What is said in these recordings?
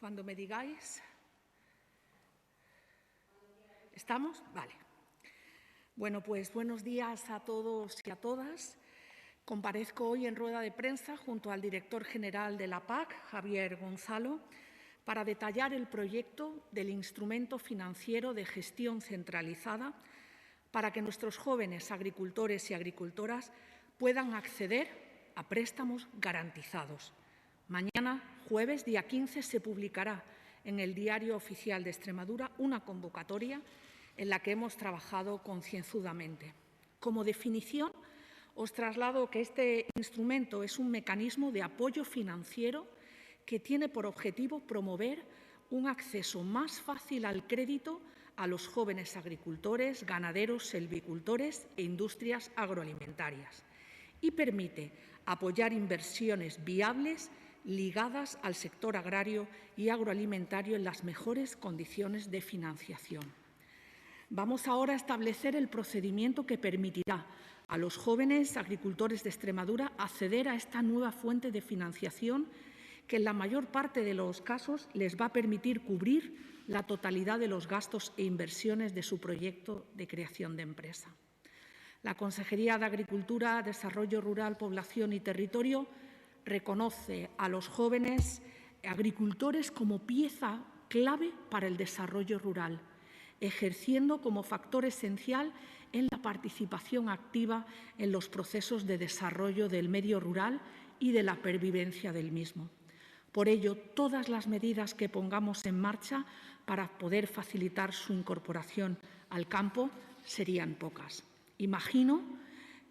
Cuando me digáis. ¿Estamos? Vale. Bueno, pues buenos días a todos y a todas. Comparezco hoy en rueda de prensa junto al director general de la PAC, Javier Gonzalo, para detallar el proyecto del instrumento financiero de gestión centralizada para que nuestros jóvenes agricultores y agricultoras puedan acceder a préstamos garantizados. Mañana, jueves, día 15, se publicará en el Diario Oficial de Extremadura una convocatoria en la que hemos trabajado concienzudamente. Como definición, os traslado que este instrumento es un mecanismo de apoyo financiero que tiene por objetivo promover un acceso más fácil al crédito a los jóvenes agricultores, ganaderos, silvicultores e industrias agroalimentarias y permite apoyar inversiones viables ligadas al sector agrario y agroalimentario en las mejores condiciones de financiación. Vamos ahora a establecer el procedimiento que permitirá a los jóvenes agricultores de Extremadura acceder a esta nueva fuente de financiación que en la mayor parte de los casos les va a permitir cubrir la totalidad de los gastos e inversiones de su proyecto de creación de empresa. La Consejería de Agricultura, Desarrollo Rural, Población y Territorio reconoce a los jóvenes agricultores como pieza clave para el desarrollo rural, ejerciendo como factor esencial en la participación activa en los procesos de desarrollo del medio rural y de la pervivencia del mismo. Por ello, todas las medidas que pongamos en marcha para poder facilitar su incorporación al campo serían pocas. Imagino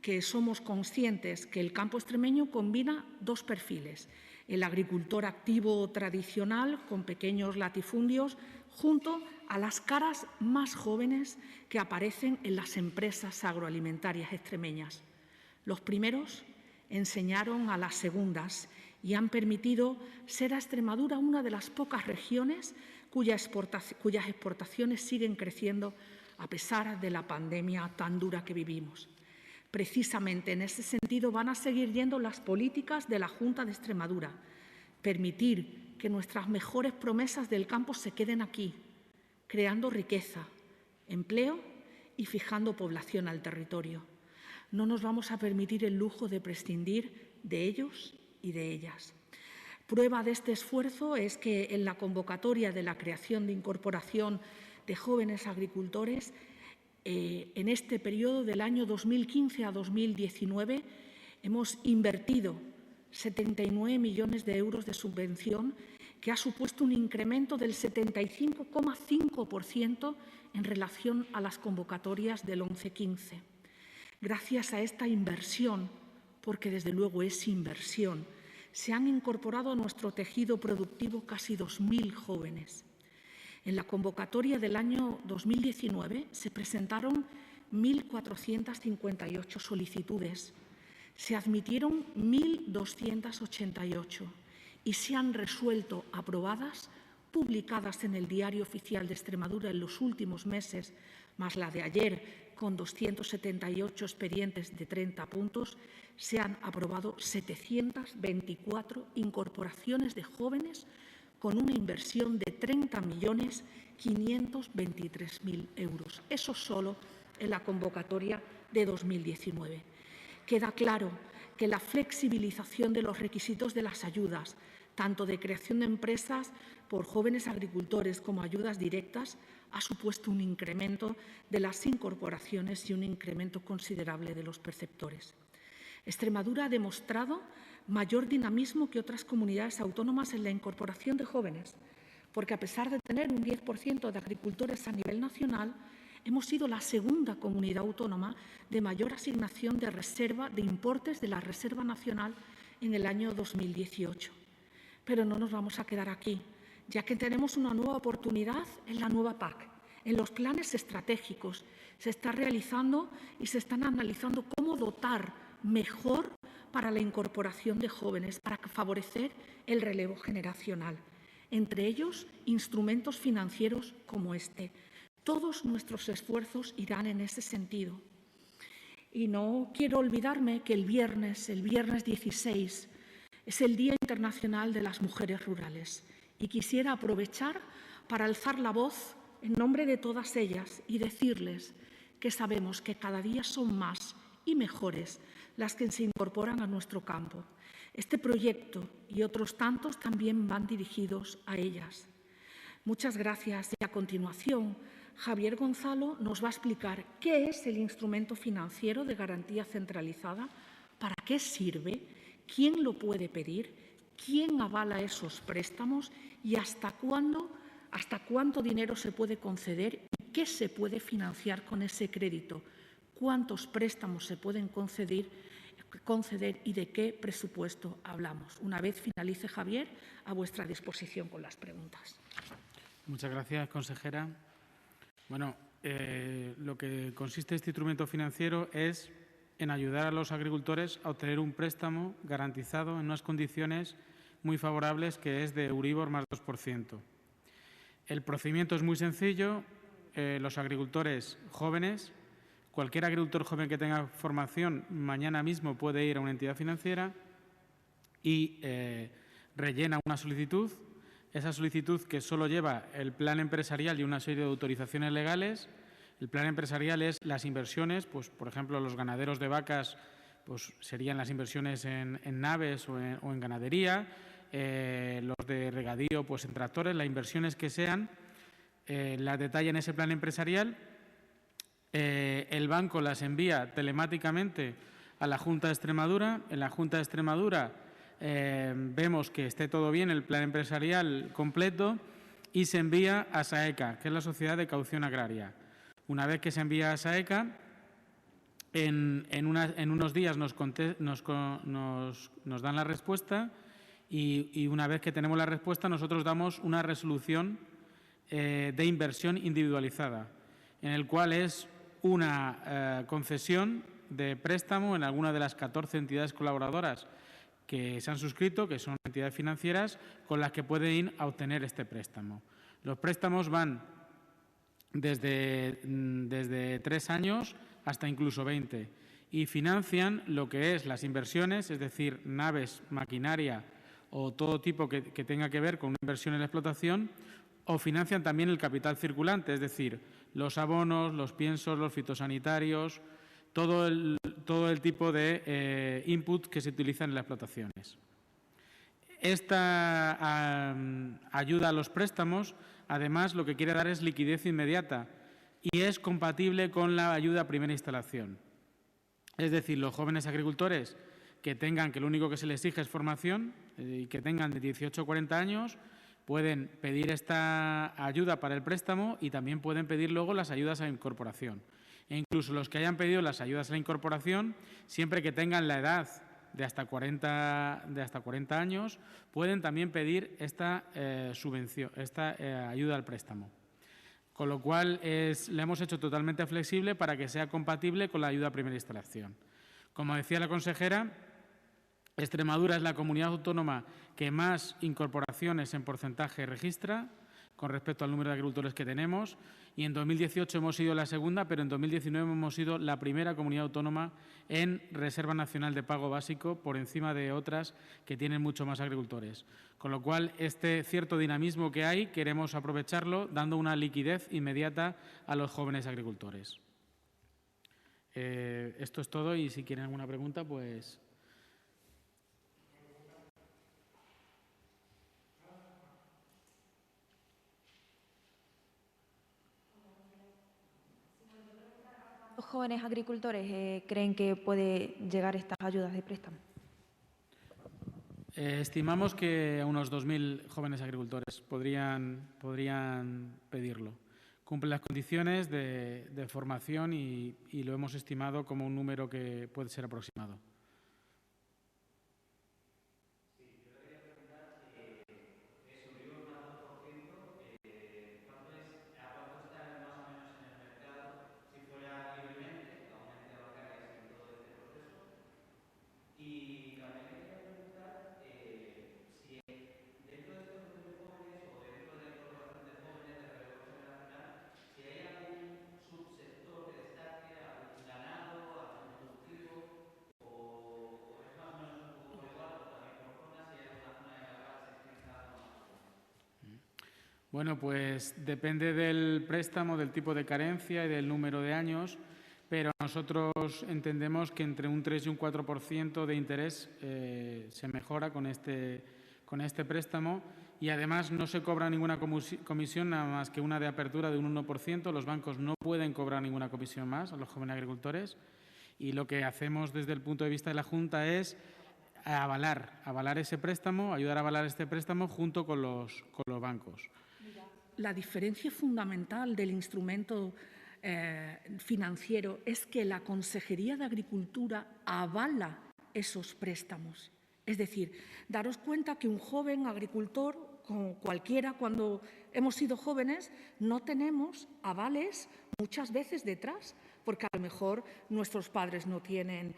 que somos conscientes que el campo extremeño combina dos perfiles: el agricultor activo tradicional con pequeños latifundios junto a las caras más jóvenes que aparecen en las empresas agroalimentarias extremeñas. Los primeros enseñaron a las segundas y han permitido ser a Extremadura una de las pocas regiones cuyas exportaciones siguen creciendo a pesar de la pandemia tan dura que vivimos. Precisamente en ese sentido van a seguir yendo las políticas de la Junta de Extremadura: permitir que nuestras mejores promesas del campo se queden aquí, creando riqueza, empleo y fijando población al territorio. No nos vamos a permitir el lujo de prescindir de ellos y de ellas. Prueba de este esfuerzo es que en la convocatoria de la creación de incorporación de jóvenes agricultores, en este periodo del año 2015 a 2019 hemos invertido 79 millones de euros de subvención, que ha supuesto un incremento del 75,5% en relación a las convocatorias del 11-15. Gracias a esta inversión, porque desde luego es inversión, se han incorporado a nuestro tejido productivo casi 2.000 jóvenes. En la convocatoria del año 2019 se presentaron 1.458 solicitudes, se admitieron 1.288 y se han resuelto aprobadas, publicadas en el Diario Oficial de Extremadura en los últimos meses, más la de ayer, con 278 expedientes de 30 puntos, se han aprobado 724 incorporaciones de jóvenes con una inversión de 30.523.000 euros. Eso solo en la convocatoria de 2019. Queda claro que la flexibilización de los requisitos de las ayudas, tanto de creación de empresas por jóvenes agricultores como ayudas directas, ha supuesto un incremento de las incorporaciones y un incremento considerable de los perceptores. Extremadura ha demostrado mayor dinamismo que otras comunidades autónomas en la incorporación de jóvenes, porque a pesar de tener un 10% de agricultores a nivel nacional, hemos sido la segunda comunidad autónoma de mayor asignación de reserva de importes de la Reserva Nacional en el año 2018. Pero no nos vamos a quedar aquí, ya que tenemos una nueva oportunidad en la nueva PAC. En los planes estratégicos se está realizando y se están analizando cómo dotar mejor para la incorporación de jóvenes, para favorecer el relevo generacional. Entre ellos, instrumentos financieros como este. Todos nuestros esfuerzos irán en ese sentido. Y no quiero olvidarme que el viernes 16, es el Día Internacional de las Mujeres Rurales Y quisiera aprovechar para alzar la voz en nombre de todas ellas y decirles que sabemos que cada día son más y mejores las que se incorporan a nuestro campo. Este proyecto y otros tantos también van dirigidos a ellas. Muchas gracias. Y a continuación, Javier Gonzalo nos va a explicar qué es el instrumento financiero de garantía centralizada, para qué sirve, quién lo puede pedir, quién avala esos préstamos y hasta cuánto dinero se puede conceder y qué se puede financiar con ese crédito, cuántos préstamos se pueden conceder y de qué presupuesto hablamos. Una vez finalice Javier, a vuestra disposición con las preguntas. Muchas gracias, consejera. Bueno, lo que consiste este instrumento financiero es en ayudar a los agricultores a obtener un préstamo garantizado en unas condiciones muy favorables, que es de Euribor más 2%. El procedimiento es muy sencillo. Los agricultores jóvenes, cualquier agricultor joven que tenga formación, mañana mismo puede ir a una entidad financiera y rellena una solicitud. Esa solicitud, que solo lleva el plan empresarial y una serie de autorizaciones legales. El plan empresarial es las inversiones, pues, por ejemplo, los ganaderos de vacas, pues, serían las inversiones en naves o en ganadería, los de regadío, pues en tractores, las inversiones que sean, las detalla en ese plan empresarial. El banco las envía telemáticamente a la Junta de Extremadura. En la Junta de Extremadura vemos que esté todo bien, el plan empresarial completo, y se envía a SAECA, que es la Sociedad de Caución Agraria. Una vez que se envía a SAECA, en unos días nos dan la respuesta y una vez que tenemos la respuesta nosotros damos una resolución de inversión individualizada, en el cual es una concesión de préstamo en alguna de las 14 entidades colaboradoras que se han suscrito, que son entidades financieras, con las que pueden ir a obtener este préstamo. Los préstamos van desde 3 años hasta incluso 20 y financian lo que es las inversiones, es decir, naves, maquinaria o todo tipo que tenga que ver con una inversión en la explotación, o financian también el capital circulante, es decir, los abonos, los piensos, los fitosanitarios, todo el tipo de input que se utilizan en las explotaciones. Esta ayuda a los préstamos, además, lo que quiere dar es liquidez inmediata y es compatible con la ayuda a primera instalación. Es decir, los jóvenes agricultores que lo único que se les exige es formación y que tengan de 18 a 40 años, pueden pedir esta ayuda para el préstamo y también pueden pedir luego las ayudas a la incorporación. E incluso los que hayan pedido las ayudas a la incorporación, siempre que tengan la edad de hasta 40 años, pueden también pedir esta subvención, esta ayuda al préstamo. Con lo cual, la hemos hecho totalmente flexible para que sea compatible con la ayuda a primera instalación. Como decía la consejera, Extremadura es la comunidad autónoma que más incorporaciones en porcentaje registra con respecto al número de agricultores que tenemos, y en 2018 hemos sido la segunda, pero en 2019 hemos sido la primera comunidad autónoma en Reserva Nacional de Pago Básico, por encima de otras que tienen mucho más agricultores. Con lo cual, este cierto dinamismo que hay, queremos aprovecharlo dando una liquidez inmediata a los jóvenes agricultores. Esto es todo, y si quieren alguna pregunta, pues... ¿Los jóvenes agricultores creen que puede llegar estas ayudas de préstamo? Estimamos que a unos 2.000 jóvenes agricultores podrían pedirlo. Cumplen las condiciones de formación y lo hemos estimado como un número que puede ser aproximado. Bueno, pues depende del préstamo, del tipo de carencia y del número de años, pero nosotros entendemos que entre un 3 y un 4% de interés se mejora con este préstamo, y además no se cobra ninguna comisión, nada más que una de apertura de un 1%. Los bancos no pueden cobrar ninguna comisión más a los jóvenes agricultores, y lo que hacemos desde el punto de vista de la Junta es avalar ese préstamo, ayudar a avalar este préstamo junto con los bancos. La diferencia fundamental del instrumento financiero es que la Consejería de Agricultura avala esos préstamos. Es decir, daros cuenta que un joven agricultor, como cualquiera cuando hemos sido jóvenes, no tenemos avales muchas veces detrás, porque a lo mejor nuestros padres no tienen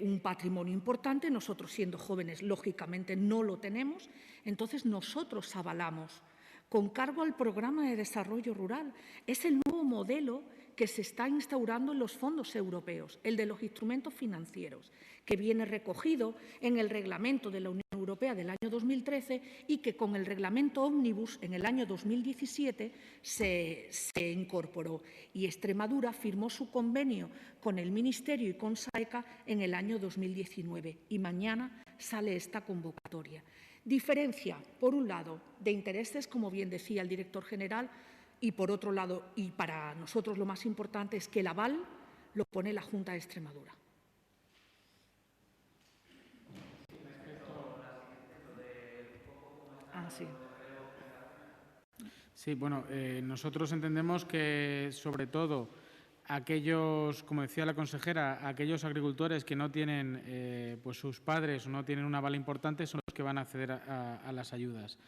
un patrimonio importante, nosotros siendo jóvenes lógicamente no lo tenemos, entonces nosotros avalamos con cargo al Programa de Desarrollo Rural. Es el nuevo modelo que se está instaurando en los fondos europeos, el de los instrumentos financieros, que viene recogido en el Reglamento de la Unión Europea del año 2013 y que con el Reglamento Ómnibus en el año 2017 se incorporó. Y Extremadura firmó su convenio con el Ministerio y con SAECA en el año 2019 y mañana sale esta convocatoria. Diferencia, por un lado, de intereses, como bien decía el director general, y por otro lado, y para nosotros lo más importante, es que el aval lo pone la Junta de Extremadura. Sí. Sí, bueno, nosotros entendemos que, sobre todo, aquellos, como decía la consejera, aquellos agricultores que no tienen pues sus padres o no tienen un aval importante son los que van a acceder a las ayudas.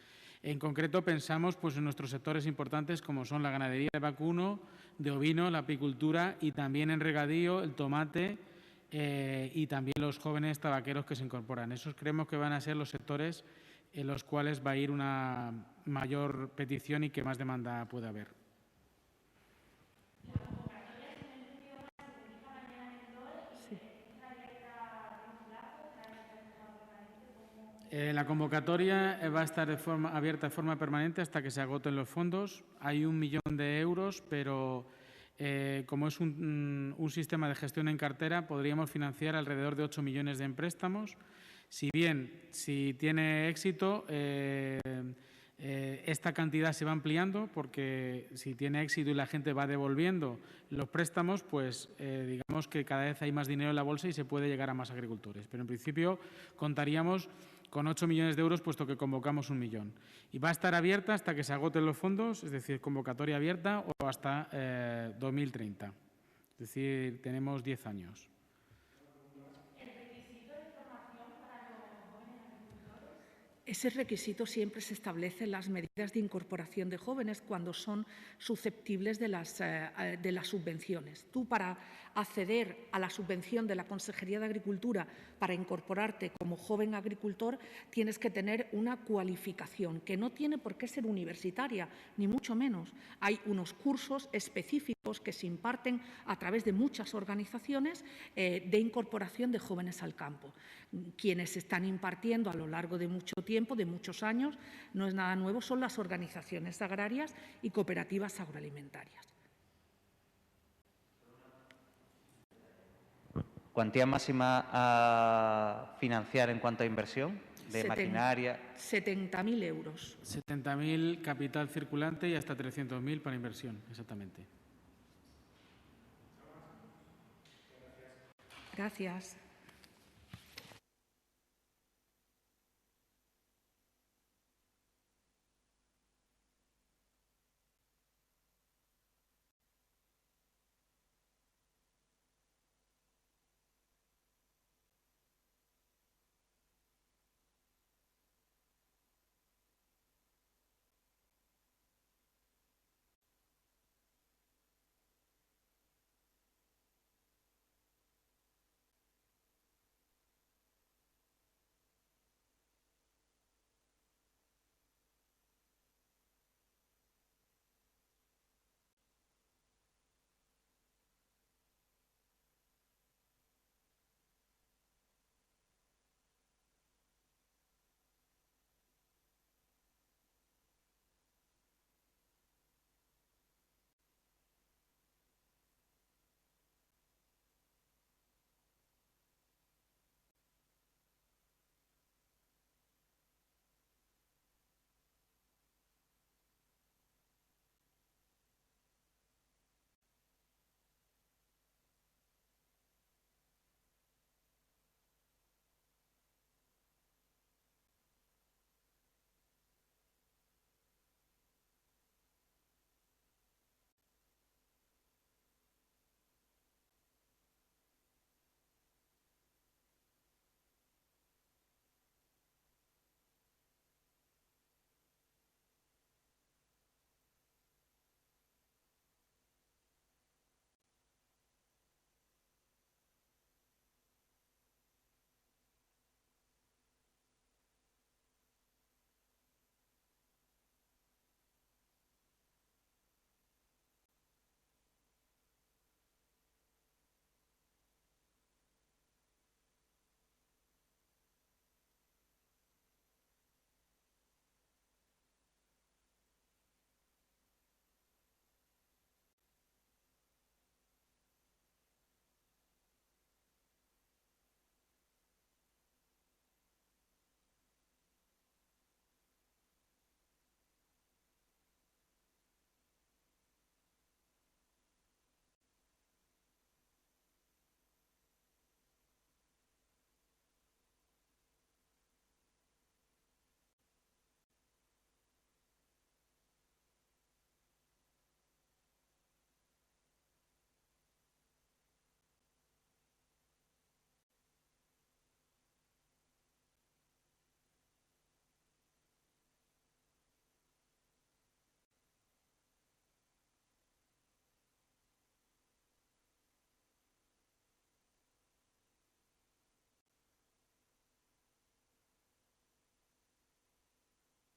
En concreto, pensamos pues, en nuestros sectores importantes como son la ganadería de vacuno, de ovino, la apicultura y también en regadío, el tomate y también los jóvenes tabaqueros que se incorporan. Esos creemos que van a ser los sectores en los cuales va a ir una mayor petición y que más demanda puede haber. La convocatoria va a estar abierta de forma permanente hasta que se agoten los fondos. Hay 1 millón de euros, pero como es un sistema de gestión en cartera, podríamos financiar alrededor de 8 millones de préstamos. Si tiene éxito, esta cantidad se va ampliando, porque si tiene éxito y la gente va devolviendo los préstamos, pues digamos que cada vez hay más dinero en la bolsa y se puede llegar a más agricultores. Pero en principio contaríamos con 8 millones de euros, puesto que convocamos 1 millón. Y va a estar abierta hasta que se agoten los fondos, es decir, convocatoria abierta, o hasta 2030. Es decir, tenemos 10 años. Ese requisito siempre se establece en las medidas de incorporación de jóvenes cuando son susceptibles de las subvenciones. Tú, para acceder a la subvención de la Consejería de Agricultura para incorporarte como joven agricultor, tienes que tener una cualificación que no tiene por qué ser universitaria, ni mucho menos. Hay unos cursos específicos que se imparten a través de muchas organizaciones de incorporación de jóvenes al campo. Quienes están impartiendo a lo largo de mucho tiempo, de muchos años, no es nada nuevo, son las organizaciones agrarias y cooperativas agroalimentarias. ¿Cuantía máxima a financiar en cuanto a inversión de maquinaria? 70.000 euros. 70.000 capital circulante y hasta 300.000 para inversión, exactamente. Gracias.